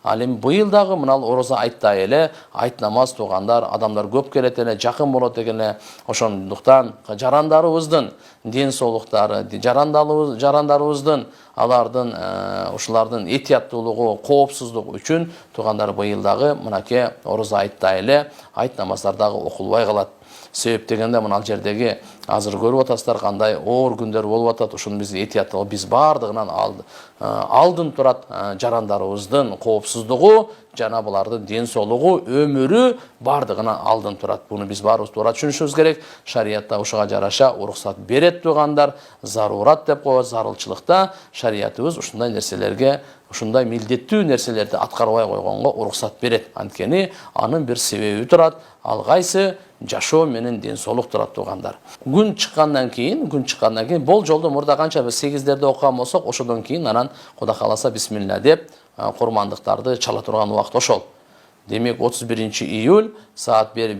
Ал эми быйыл дагы мына ороза айтта эле, айт намаз туугандар, адамдар көп келет эле, жакын болот эле. Ошондуктан жарандарыбыздын ден соолуктары, жарандарыбыздын алардын ушулардын этияттуулугу, коопсуздугу үчүн туугандар быйыл дагы мынакей ороза айтта эле айт намаздардагы окулбай калат. Себеп дегенде мына жердеги азыр көрүп атасыздар кандай оор күндөр болуп атат. Ушуну биз этияттуу биз бардыгынан алдын турат жарандарыбыздын коопсуздугу, жана булардын ден соолугу, өмүрү бардыгынан алдын турат. Буну биз баарыбыз туура түшүнүшүбүз керек. Шариятта ушуга жараша уруксат берет туугандар, зарурат деп коет, зарылчылыкта шариятыбыз ушундай нерселерге, ушундай милдеттүү нерселерди аткарбай койгонго уруксат берет. Анткени анын бир себеби турат. Ал кайсы? Жашоо менен ден соолук турат туугандар. Күн чыккандан кийин бол жолду мурда канча биз 8-дерде окуган болсок, ошодон кийин анан Кудай кааласа бисмилла деп курмандыктарды чала турган убакыт ошол. Демек 31-июль саат бери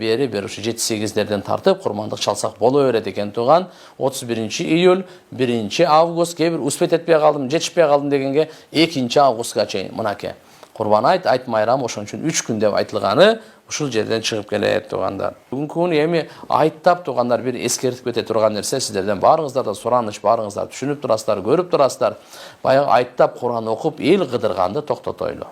ушу 7-8-дерден тартып курмандык чалсак боло берет экен тууган. 31-июль, 1-август, кээ бир успет этпей калдым, жетишпей калдым дегенге 2-августка чейин мынакей Курбан айт, айт майрамы ошон үчүн 3 күн деп айтылганы ушул жерден чыгып келет туугандар. Бүгүнкү күнү эми айттап туугандар бир эскертип кете турган нерсе, сиздерден баарыңыздар да сураныч, баарыңыздар түшүнүп турасыздар, көрүп турасыздар. Баягы айттап Куран окуп эл кыдырганды токтотойлу.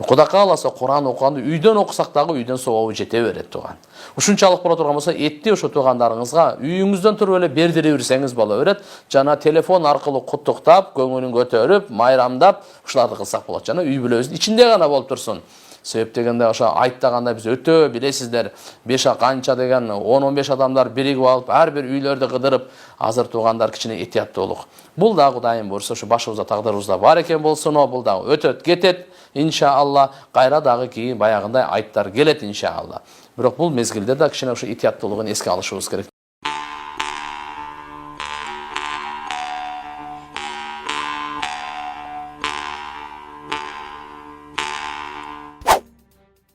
Кудай кааласа Куран окуганды үйдөн окусак дагы үйдөн собобу жете берет тууган. Ушунчалык боло турган болсо, этти ошо туугандарыңызга үйүңүздөн туруп эле бердире берсеңиз боло берет. Жана телефон аркылуу куттуктап, көңүлүн көтөрүп, майрамдап ушуларды кылсак болот. Жана үй бүлөбүздүн ичинде гана болуп турсун. Себеп дегенде ошо айттаганда биз өтө билесиздер, 5 канча деген 10-15 адамдар биригип алып, ар бир үйлөрдү кыдырып, азыр туугандар кичине этияттуулук. Бул да Кудайым буйрса ошо башыбызда тагдырыбызда бар экен болсун, бул да өтөт кетет иншалла. Кайра дагы кийин баягындай айттар келет иншалла. Бирок бул мезгилде да кичине ошо этияттуулугун эске алышыбыз керек.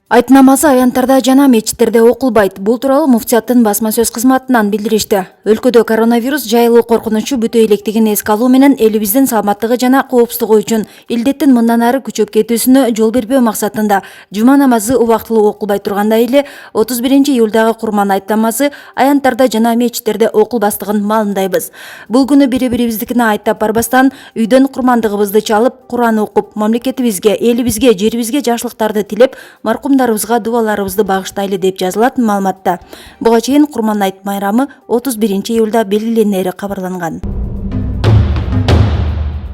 Айт намазы аянттарда жана мечиттерде окулбайт. Бул тууралуу муфтияттын басма сөз кызматынан билдиришти. Өлкөдө коронавирус жайылуу коркунучу бүтө электигин эске алуу менен элибиздин саламаттыгы жана коопсуздугу үчүн илдеттин мындан ары күчөп кетүүсүнө жол бербөө максатында жума намазы убактылуу окулбай тургандай эле 31-июлдагы курман айт намазы аянттарда жана мечиттерде окулбастыгын маалымдайбыз. Бул күнү бири-бирибиздикине айттап барбастан үйдөн курмандыгыбызды чалып, Куран окуп, мамлекетибизге, элибизге, жерибизге жакшылыктарды тилеп, маркумдарыбызга дубаларыбызды багыштайлы деп жазылат маалыматта. Буга чейин Курман айт майрамы 31-июлда белгиленери кабарланган.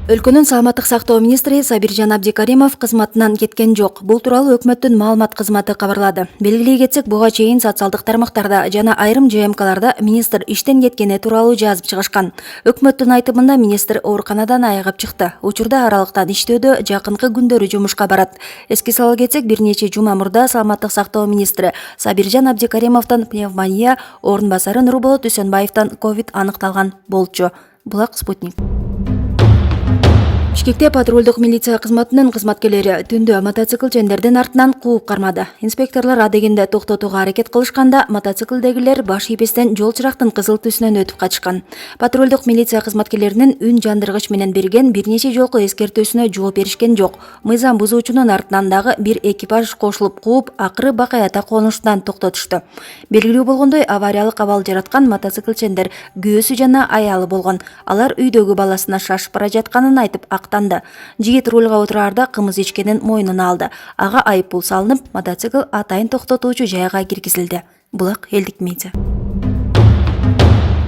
Өлкөнүн саламаттык сактоо министри Сабиржан Абдикаримов кызматынан кеткен жок. Бул тууралуу өкмөттүн маалымат кызматы кабарлады. Белгилей кетсек, буга чейин социалдык тармактарда жана айрым ЖМКларда министр иштен кеткени тууралуу жазып чыгышкан. Өкмөттүн айтымында министр ооруканадан айыгып чыкты. Учурда аралыктан иштөөдө, жакынкы күндөрү жумушка барат. Эске сала кетсек, бир нече жума мурда саламаттык сактоо министри Сабиржан Абдикаримовдон пневмония, орун басары Нурболот Үсөнбаевден ковид аныкталган болчу. Булак Спутник. Бишкекте патрулдук милиция кызматынын кызматкерлери түндө мотоцикл чендердин артынан кууп кармады. Инспекторлор адегенде токтотууга аракет кылышканда мотоциклдегилер баш ийбестен жол чырактын кызыл түсүнөн өтүп качкан. Патрулдук милиция кызматкерлеринин үн жандыргыч менен берген бир нече жолку эскертүүсүнө жооп беришкен жок. Мыйзам бузуучунун артынан дагы бир экипаж кошулуп кууп, акыры бакаята конуштан токтотушту. Белгилүү болгондой, авариялык абал жараткан мотоцикл чендер күйөөсү жана аялы болгон. Алар үйдөгү баласына шашып бара жатканын айтып актанды. Жигит рулга отураарда кымыз ичкенин мойнуна алды. Ага айыппул салынып, мотоцикл атайын токтотуучу жайга киргизилди. Булак элдик медиа.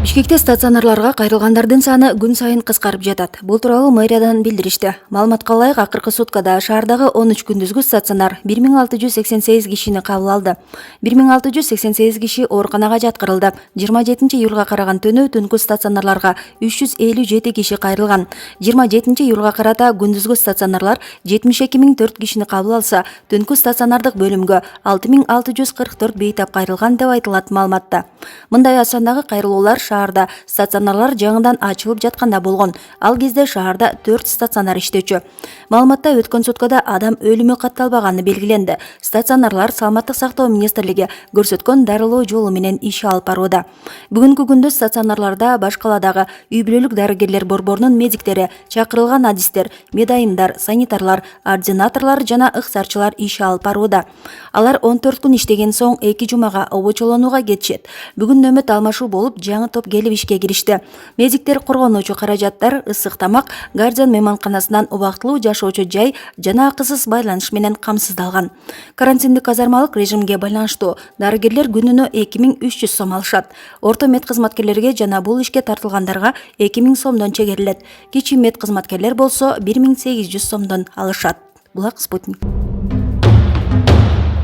Бишкекте стационарларга кайрылгандардын саны күн сайын кыскарып жатат. Бул тууралуу мэриядан билдиришти. Маалыматка ылайык, акыркы суткада шаардагы 13 күндүзгү стационар 1688 кишини кабыл алды. 1688 киши ооруканага жаткырылды. 27-июлга караган түнкү стационарларга 357 киши кайрылган. 27-июлга карата күндүзгү стационарлар 72400 кишини кабыл алса, түнкү стационардык бөлүмгө 6644 бейтап кайрылган деп айтылат маалыматта. Мындай сандагы кайрылуулар шаарда стационарлар жаңыдан ачылып жатканда болгон. Ал кезде шаарда 4 стационар иштечү. Маалыматта өткөн суткада адам өлүмү катталбаганы белгиленди. Стационарлар Саламаттык сактоо министрлиги көрсөткөн дарылоо жолу менен иш алып барууда. Бүгүнкү күндө стационарларда баш каладагы үй бүлөлүк дарыгерлер борборунун медиктери, чакырылган адистер, медайымдар, санитарлар, ординаторлор жана ыксарчылар иш алып барууда. Алар 14 күн иштеген соң 2 жумага обочолонууга кетишет. Бүгүн нөмөт алмашуу болуп, жаңы топ келип ишке киришти. Медиктер коргонуучу каражаттар, ысык тамак, гардиан мейманканасынан убактылуу жашоочу жай жана акысыз байланыш менен камсыздалган. Карантиндик казармалык режимге байланыштуу дарыгерлер күнүнө 2300 сом алышат. Орто мед кызматкерлерге жана бул ишке тартылгандарга 2000 сомдон чегерилет. Кичи мед кызматкерлер болсо 1800 сомдон алышат. Булак Спутник.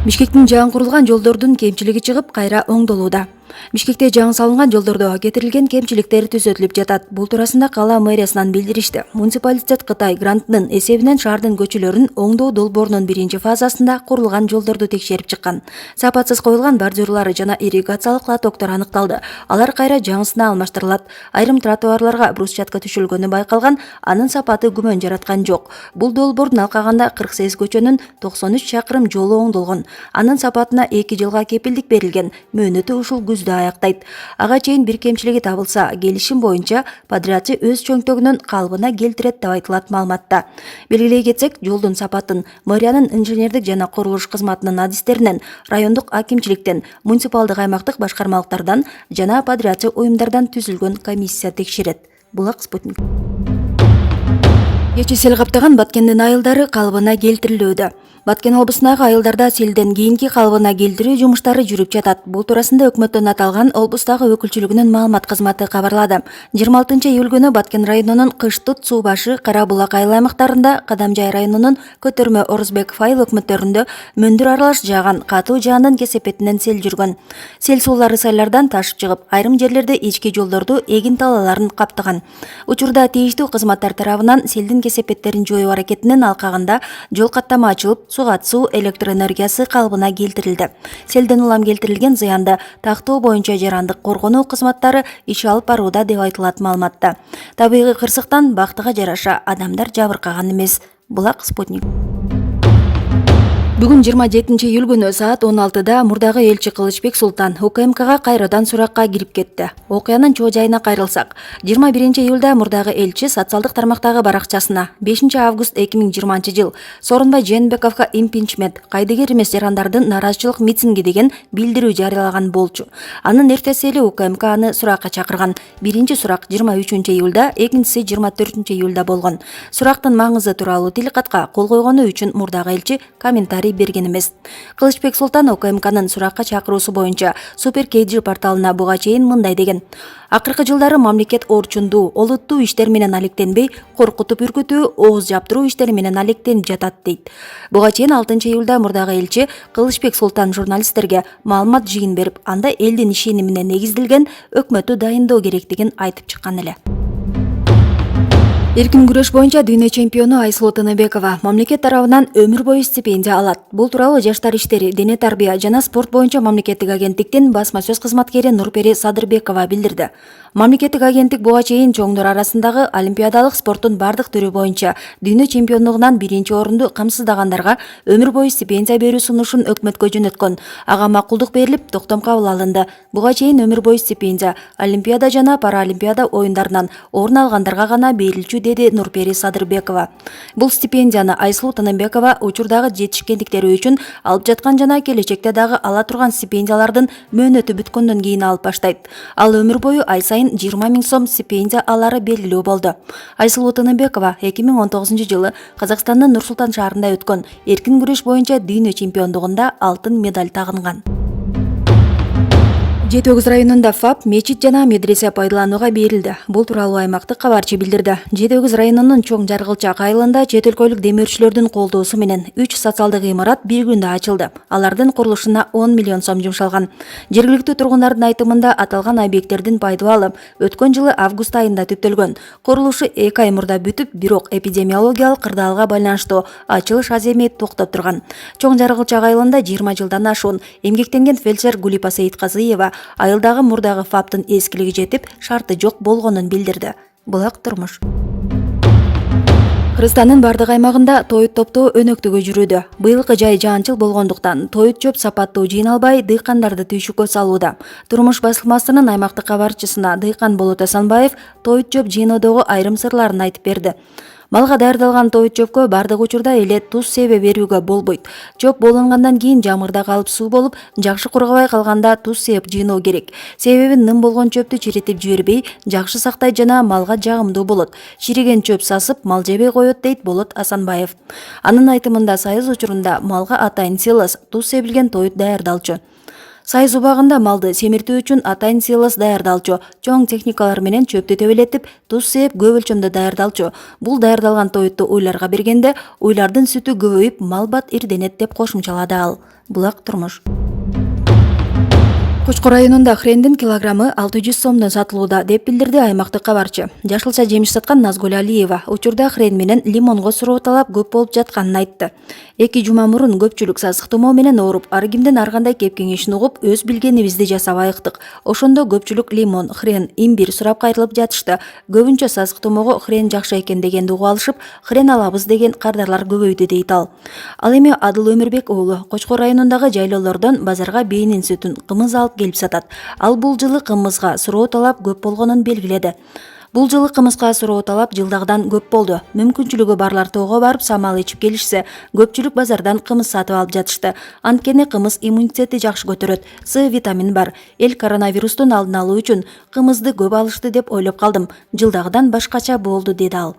Бишкектин жаңы курулган жолдордун кемчилиги чыгып, кайра оңдолууда. Бишкекте жаңы салынган жолдордо кетирилген кемчиликтер түзөтүлүп жатат. Бул туурасында кала мэриясынан билдиришти. Муниципалитет Кытай грантынын эсебинен шаардын көчөлөрүн оңдоо долбоорунун биринчи фазасында курулган жолдорду текшерип чыккан. Сапатсыз коюлган бордюрлары жана ирригациялык лотоктор аныкталды. Алар кайра жаңысына алмаштырылат. Айрым тротуарларга брусчатка түшүлгөнү байкалган, анын сапаты күмөн жараткан жок. Бул долбоордун алкагында 48 көчөнүн 93 чакырым жолу оңдолгон. Анын сапатына 2 жылга кепилдик берилген. Мөөнөтү ушул күздө аяктайт. Ага чейин бир кемчилиги табылса, келишим боюнча подрядчы өз чөңтөгүнүн калыбына келтирет деп айтылат маалыматта. Белгилей кетсек, жолдун сапатын мэриянын инженердик жана курулуш кызматынын адистеринен, райондук акимчиликтен, муниципалдык аймактык башкармалыктардан жана подрядчы уюмдардан түзүлгөн комиссия текшерет. Булак Спутник. Кечээ сел каптаган Баткендин айылдары калыбына келтирилүүдө. Баткен облусундагы айылдарда селден кийинки калыбына келтирүү жумуштары жүрүп жатат. Бул туурасында өкмөттөн аталган облустагы өкүлчүлүгүнүн маалымат кызматы кабарлады. 26 июль күнү Баткен районунун Кыштыт, Суу башы, Кара булак айыл аймактарында, Кадамжай районунун Көтөрмө, Орузбеков айыл өкмөттөрүндө мөндүр аралаш жааган катуу жаандын кесепетинен сел жүргөн. Сел суулары сайлардан ташып чыгып, айрым жерлерде ички жолдорду, эгин талааларын каптаган. Учурда тийиштүү кызматтар тарабынан селдин кесепеттерин жоюу аракетинин алкагында жол каттама ачылып, сугат суу, электр энергиясы калыбына келтирилди. Селден улам келтирилген зыянды тактоо боюнча жарандык коргонуу кызматтары иш алып барууда деп айтылат маалыматта. Табигый кырсыктан бактыга жараша адамдар жабыркаган эмес. Булак Спутник. Бүгүн 27 июль күнү саат 16-да мурдагы элчи Кылычбек Султан УКМКга кайрадан суракка кирип кетти. Окуянын чоо жайына кайрылсак, 21 июлда мурдагы элчи социалдык тармактагы баракчасына 5 август 2020 жыл Сооронбай Жээнбековго импичмент, кайдыгер эмес жарандардын нараазычылык митинги деген билдирүү жарыялаган болчу. Анын эртеси эле УКМК аны суракка чакырган. Биринчи сурак 23 июлда, экинчиси 24 июлда болгон. Сурактын маңызы тууралуу тилкатка кол койгону үчүн мурдагы элчи комментарий берген эмес. Кылычбек Султан УКМКнын суракка чакыруусу боюнча Супер Кейджи порталына буга чейин мындай деген: акыркы жылдары мамлекет орчундуу, олуттуу иштер менен алектенбей, коркутуп үркүтүү, ооз жаптыруу иштери менен алектенип жатат дейт. Буга чейин 6 июлда мурдагы элчи Кылычбек Султан журналисттерге маалымат жыйын берип, анда элдин ишенимине негизделген өкмөттү дайындоо керектигин айтып чыккан эле. Эркин күрөш боюнча дүйнө чемпиону Айсулуу Тыныбекова мамлекет тарабынан өмүр бою стипендия алат. Бул тууралуу Жаштар иштери, дене тарбия жана спорт боюнча мамлекеттик агенттиктин басма сөз кызматкери Нурпери Садырбекова билдирди. Мамлекеттик агенттик буга чейин чоңдор арасындагы олимпиадалык спорттун бардык түрү боюнча дүйнө чемпиондугунан биринчи орунду камсыздагандарга өмүр бою стипендия берүү сунушун өкмөткө жөнөткөн. Ага макулдук берилип, токтом кабыл алынды. Буга чейин өмүр бою стипендия олимпиада жана параолимпиада оюндарынан орун алгандарга гана берилчү, деди Нурпери Садырбекова. Бул стипендияны Айсулуу Тыныбекова учурдагы жетишкендиктери үчүн алып жаткан жана келечекте дагы ала турган стипендиялардын мөөнөтү бүткөндөн кийин алып баштайт. Ал өмүр бою ай сайын 20 000 сом стипендия алары белгилүү болду. Айсулуу Тыныбекова 2019 жылы Казакстандын Нур-Султан шаарында өткөн эркин күрөш боюнча дүйнө чемпиондугунда алтын медаль тагынган. Жетөгүз районунда ФАП, мечит жана медресе пайдаланууга берилди. Бул тууралуу аймактык кабарчы билдирди. Жетөгүз районунун Чоң Жаргылчак айылында чет өлкөлүк демөөрчүлөрдүн колдоосу менен 3 социалдык имарат бир күндө ачылды. Алардын курулушуна 10 миллион сом жумшалган. Жергиликтүү тургундардын айтымында аталган объекттердин пайдаланып өткөн жылы август айында түптөлгөн. Курулушу 2 ай мурда бүтүп, бирок эпидемиологиялык кырдаалга байланыштуу ачылыш аз эми токтоп турган. Чоң Жаргылчак айылында 20 жылдан ашуун эмгектенген фельдшер Гулипа Сейитказыева Айылдагы мурдагы фаптын эскилиги жетип, шарты жок болгонун билдирди. Булак турмуш. Кыргызстандын бардык аймагында тоют топтоо өнөктүгө жүрүүдө. Быйылкы жай жаанчыл болгондуктан тоют чөп сапаттуу жыйналбай дыйкандарды түйшүккө салууда. Турмуш басылмасынын аймактык кабарчысына дыйкан Болот Асанбаев тоют чөп жыйноодогу айрым сырларын айтып берди. Малга даярдалган тоют чөпкө бардык учурда эле туз себе берүүгө болбойт. Чөп болонгандан кийин жамырда калып суу болуп, жакшы кургабай калганда туз сеп жыйноо керек. Себеби ным болгон чөптү чиритип жибербей, жакшы сактайт жана малга жагымдуу болот. Чириген чөп сасып, мал жебей коет дейт Болот Асанбаев. Анын айтымында сайыз учурунда малга атайын силос, туз себилген тоют даярдалчу. Сайыз убагында малды семиртүү үчүн атайын силос даярдалчу, чоң техникалар менен чөптү төбөлетип, туз сеп көп өлчөмдө даярдалчу. Бул даярдалган тоютту уйларга бергенде, уйлардын сүтү көбөйүп, малбат ирденет деп кошумчалады ал. Булак турмуш. Кочкор районунда хрендин килограммы 600 сомдон сатылууда деп билдирди аймактык кабарчы. Жашылча жемиш саткан Назгүл Алиева учурда хрен менен лимонго суроо талап көп болуп жатканын айтты. 2 жума мурун көпчүлүк сасык тумоо менен ооруп, ар кимдин ар кандай кеп кеңешин угуп, өз билгенибизди жасап айыктык. Ошондо көпчүлүк лимон, хрен, имбир сурап кайрылып жатышты. Көбүнчө сасык тумоого хрен жакшы экен дегенди угуп алышып, хрен алабыз деген кардарлар көбөйдү дейт ал. Ал эми Адыл Өмүрбек уулу Кочкор районундагы жайлоолордон базарга бэйнин сүтүн, кымыз алып келип сатат. Ал бул жылы кымызга суроо талап көп болгонун белгиледи. Бул жылы кымызга суроо талап жылдагыдан көп болду. Мүмкүнчүлүгү барлар тоого барып самал ичип келишсе, көпчүлүк базардан кымыз сатып алып жатышты. Анткени кымыз иммунитетти жакшы көтөрөт. С витамин бар. Эл коронавирустун алдын алуу үчүн кымызды көп алышты деп ойлоп калдым. Жылдагыдан башкача болду, деди ал.